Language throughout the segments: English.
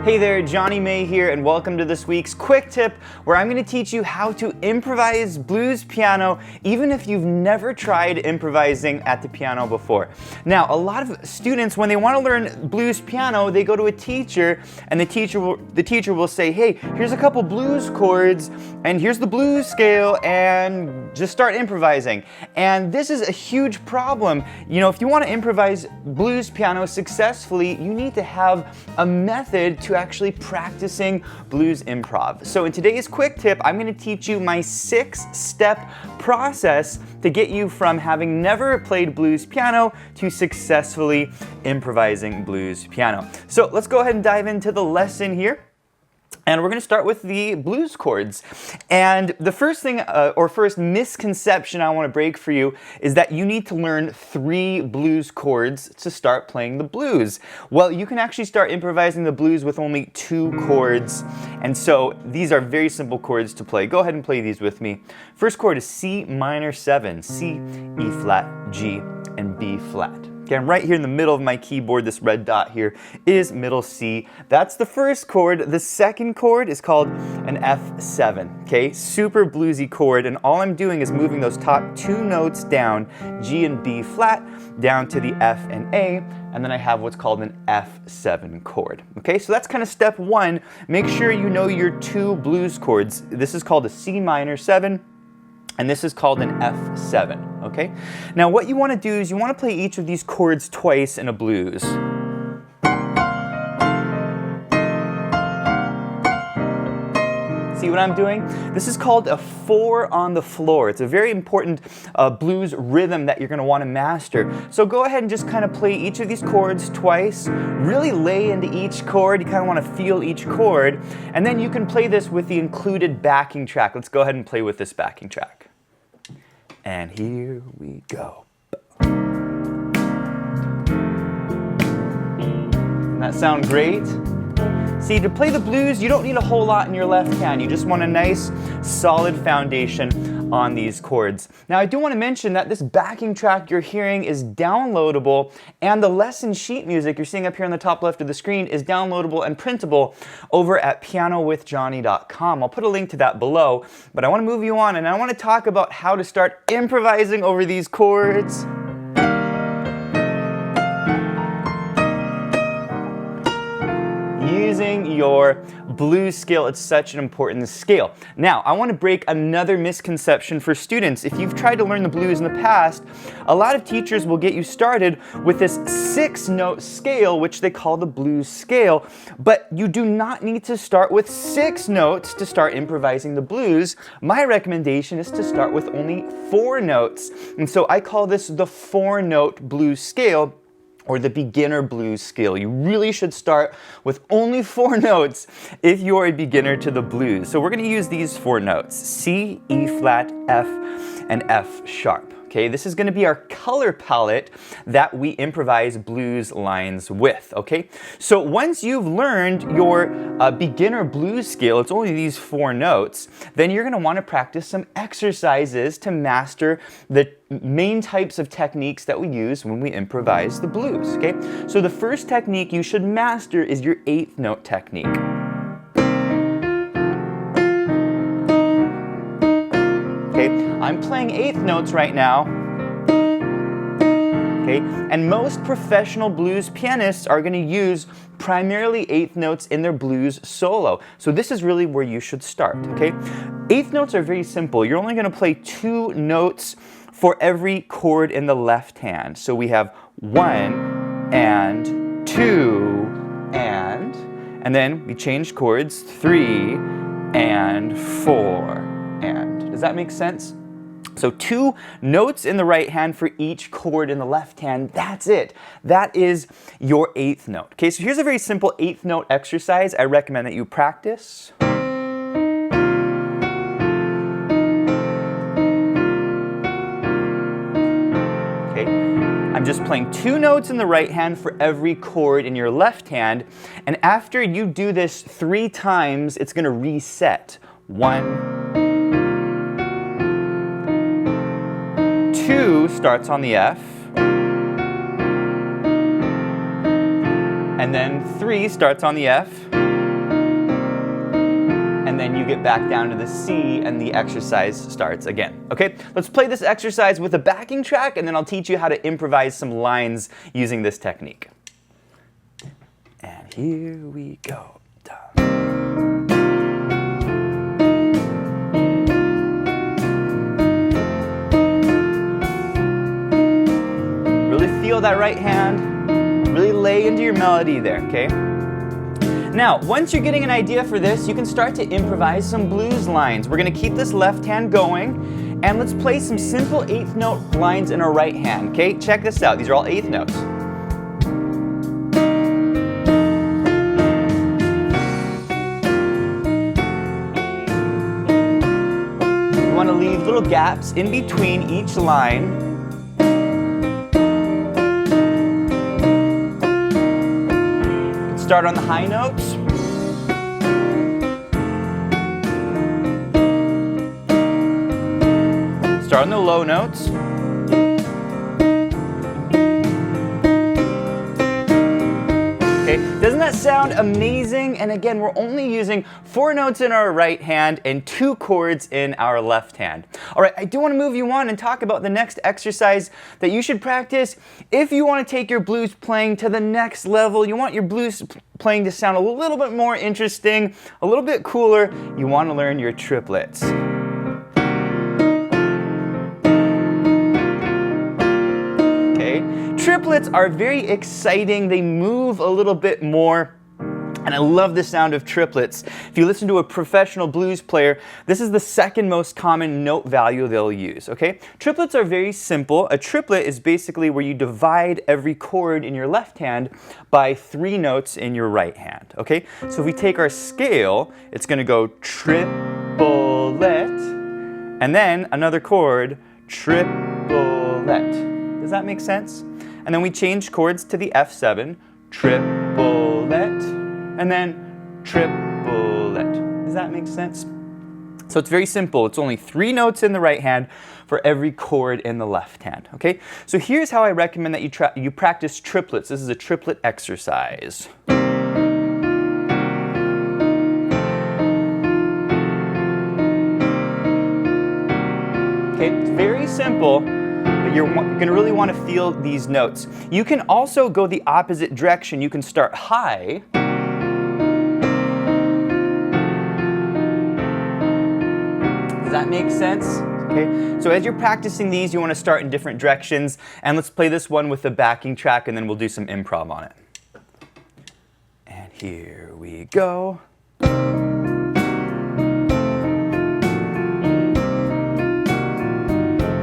Hey there, Johnny May here, and welcome to this week's quick tip where I'm going to teach you how to improvise blues piano even if you've never tried improvising at the piano before. Now, a lot of students, when they want to learn blues piano, they go to a teacher and the teacher will say, hey, here's a couple blues chords and here's the blues scale and just start improvising. And this is a huge problem. You know, if you want to improvise blues piano successfully, you need to have a method to actually practicing blues improv. So in today's quick tip, I'm going to teach you my 6-step process to get you from having never played blues piano to successfully improvising blues piano. So let's go ahead and dive into the lesson here. And we're going to start with the blues chords. And the first thing, or first misconception I want to break for you is that you need to learn 3 blues chords to start playing the blues. Well, you can actually start improvising the blues with only 2 chords. And so these are very simple chords to play. Go ahead and play these with me. First chord is C minor 7, C, E flat, G, and B flat. Okay, I'm right here in the middle of my keyboard. This red dot here is middle C. That's the first chord. The second chord is called an F7. Okay, super bluesy chord, and all I'm doing is moving those top 2 notes down, G and B flat, down to the F and A, and then I have what's called an F7 chord. Okay, so that's kind of step 1. Make sure you know your 2 blues chords. This is called a C minor 7. And this is called an F7, okay? Now what you want to do is you want to play each of these chords twice in a blues. See what I'm doing? This is called a 4 on the floor. It's a very important blues rhythm that you're going to want to master. So go ahead and just kind of play each of these chords twice. Really lay into each chord. You kind of want to feel each chord. And then you can play this with the included backing track. Let's go ahead and play with this backing track. And here we go. Doesn't that sound great? See, to play the blues, you don't need a whole lot in your left hand. You just want a nice, solid foundation on these chords. Now, I do want to mention that this backing track you're hearing is downloadable, and the lesson sheet music you're seeing up here on the top left of the screen is downloadable and printable over at pianowithjohnny.com. I'll put a link to that below, but I want to move you on, and I want to talk about how to start improvising over these chords. Using your blues scale, it's such an important scale. Now, I want to break another misconception for students. If you've tried to learn the blues in the past, a lot of teachers will get you started with this 6-note scale, which they call the blues scale, but you do not need to start with 6 notes to start improvising the blues. My recommendation is to start with only 4 notes, and so I call this the 4-note blues scale, or the beginner blues scale. You really should start with only 4 notes if you're a beginner to the blues. So we're going to use these 4 notes: C, E flat, F, and F sharp. Okay, this is going to be our color palette that we improvise blues lines with. Okay, so once you've learned your beginner blues scale, it's only these 4 notes, then you're going to want to practice some exercises to master the main types of techniques that we use when we improvise the blues. Okay, so the first technique you should master is your 8th note technique. Okay, I'm playing 8th notes right now. Okay, and most professional blues pianists are going to use primarily 8th notes in their blues solo. So this is really where you should start. Okay, 8th notes are very simple. You're only going to play 2 notes for every chord in the left hand. So we have 1 and 2 and then we change chords, 3 and 4 and. Does that make sense? So 2 notes in the right hand for each chord in the left hand. That's it. That is your 8th note. Okay, so here's a very simple 8th note exercise I recommend that you practice. I'm just playing 2 notes in the right hand for every chord in your left hand, and after you do this 3 times, it's going to reset. 1, 2 starts on the F, and then 3 starts on the F, and then you get back down to the C and the exercise starts again. Okay, let's play this exercise with a backing track and then I'll teach you how to improvise some lines using this technique. And here we go. Really feel that right hand, really lay into your melody there, okay? Now, once you're getting an idea for this, you can start to improvise some blues lines. We're gonna keep this left hand going, and let's play some simple 8th note lines in our right hand, okay? Check this out, these are all 8th notes. You wanna leave little gaps in between each line. Start on the high notes. Start on the low notes. Okay, doesn't that sound amazing? And again, we're only using 4 notes in our right hand and 2 chords in our left hand. All right, I do want to move you on and talk about the next exercise that you should practice if you want to take your blues playing to the next level. You want your blues playing to sound a little bit more interesting, a little bit cooler. You want to learn your triplets. Triplets are very exciting. They move a little bit more. And I love the sound of triplets. If you listen to a professional blues player, this is the second most common note value they'll use, okay? Triplets are very simple. A triplet is basically where you divide every chord in your left hand by 3 notes in your right hand, okay? So if we take our scale, it's gonna go triplet, and then another chord, triplet. Does that make sense? And then we change chords to the F7, triplet, and then triplet. Does that make sense? So it's very simple. It's only 3 notes in the right hand for every chord in the left hand, okay? So here's how I recommend that you practice triplets. This is a triplet exercise. Okay, it's very simple. But you're going to really want to feel these notes. You can also go the opposite direction. You can start high. Does that make sense? Okay. So as you're practicing these, you want to start in different directions. And let's play this one with the backing track, and then we'll do some improv on it. And here we go.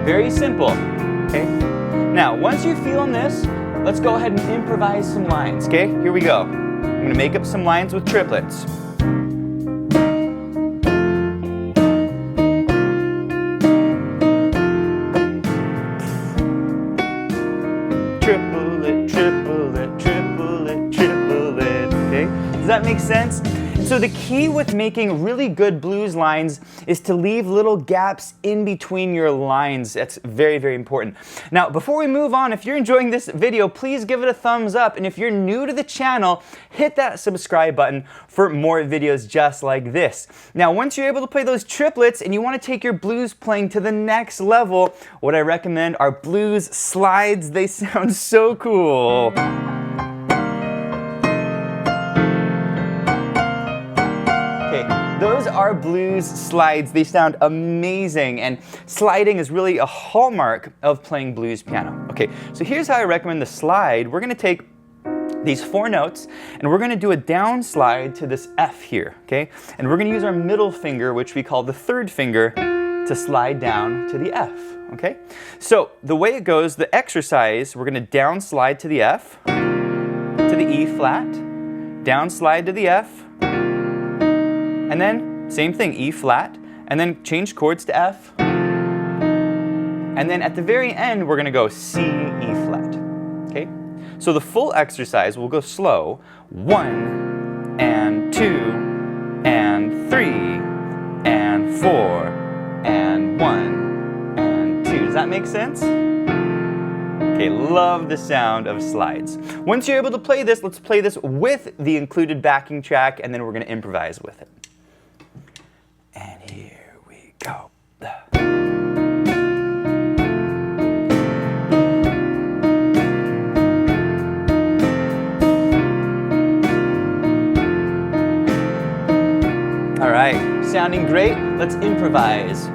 Very simple. Okay. Now, once you're feeling this, let's go ahead and improvise some lines, okay? Here we go. I'm gonna make up some lines with triplets. Triplet, triplet, triplet, triplet, okay? Does that make sense? So the key with making really good blues lines is to leave little gaps in between your lines. That's very, very important. Now, before we move on, if you're enjoying this video, please give it a thumbs up. And if you're new to the channel, hit that subscribe button for more videos just like this. Now, once you're able to play those triplets and you want to take your blues playing to the next level, what I recommend are blues slides. They sound so cool. Those are blues slides. They sound amazing, and sliding is really a hallmark of playing blues piano. Okay, so here's how I recommend the slide. We're gonna take these 4 notes, and we're gonna do a down slide to this F here, okay? And we're gonna use our middle finger, which we call the 3rd finger, to slide down to the F, okay? So the way it goes, the exercise, we're gonna down slide to the F, to the E flat, down slide to the F, and then same thing, E flat, and then change chords to F. And then at the very end, we're gonna go C, E flat, okay? So the full exercise, we'll go slow. 1, and 2, and 3, and 4, and 1, and 2. Does that make sense? Okay, love the sound of slides. Once you're able to play this, let's play this with the included backing track, and then we're gonna improvise with it. sounding great. Let's improvise.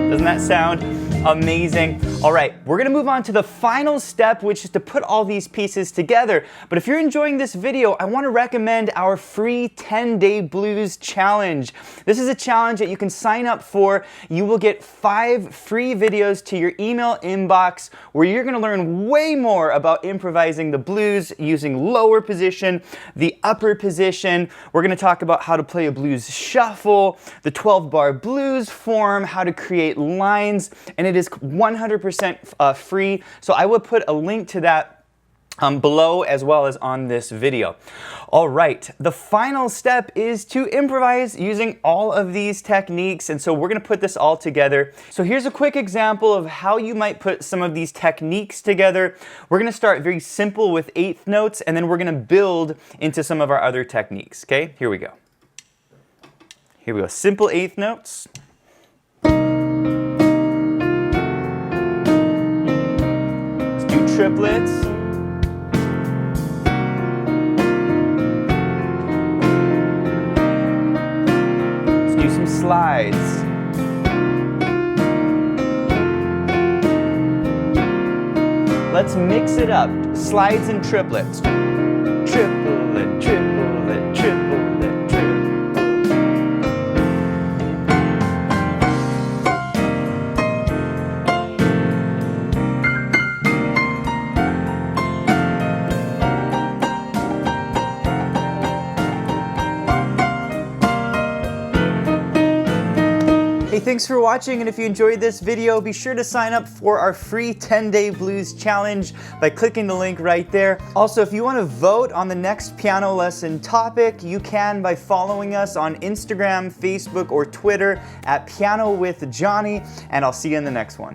Doesn't that sound amazing? All right, we're gonna move on to the final step, which is to put all these pieces together. But if you're enjoying this video, I wanna recommend our free 10-day blues challenge. This is a challenge that you can sign up for. You will get 5 free videos to your email inbox where you're gonna learn way more about improvising the blues using lower position, the upper position. We're gonna talk about how to play a blues shuffle, the 12-bar blues form, how to create lines, and it is 100% free. So I will put a link to that below as well as on this video. All right, the final step is to improvise using all of these techniques, and so we're gonna put this all together. So here's a quick example of how you might put some of these techniques together. We're gonna start very simple with 8th notes, and then we're gonna build into some of our other techniques, okay? Here we go. Here we go, simple 8th notes. Triplets. Let's do some slides. Let's mix it up. Slides and triplets. Triplet, triplet, triplet, triplet. Hey, thanks for watching, and if you enjoyed this video, be sure to sign up for our free 10-day blues challenge by clicking the link right there. Also, if you want to vote on the next piano lesson topic, you can by following us on Instagram, Facebook, or Twitter at Piano with Jonny, and I'll see you in the next one.